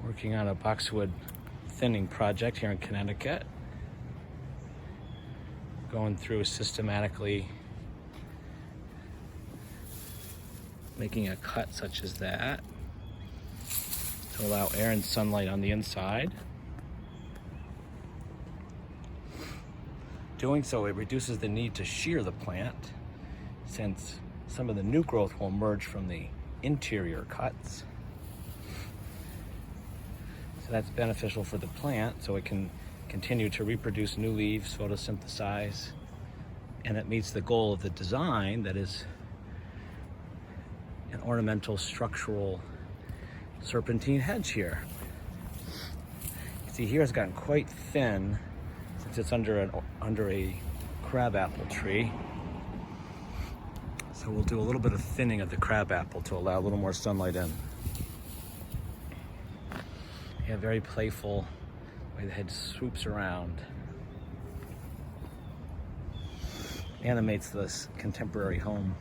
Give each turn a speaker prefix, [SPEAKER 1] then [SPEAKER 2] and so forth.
[SPEAKER 1] Working on a boxwood thinning project here in Connecticut. Going through systematically making a cut such as that to allow air and sunlight on the inside. Doing so, it reduces the need to shear the plant, since some of the new growth will emerge from the interior cuts. So that's beneficial for the plant, so it can continue to reproduce new leaves, photosynthesize, and it meets the goal of the design, that is an ornamental structural serpentine hedge here. You see here it's gotten quite thin since it's under a crabapple tree. So we'll do a little bit of thinning of the crabapple to allow a little more sunlight in. Yeah, very playful way the hedge swoops around. Animates this contemporary home.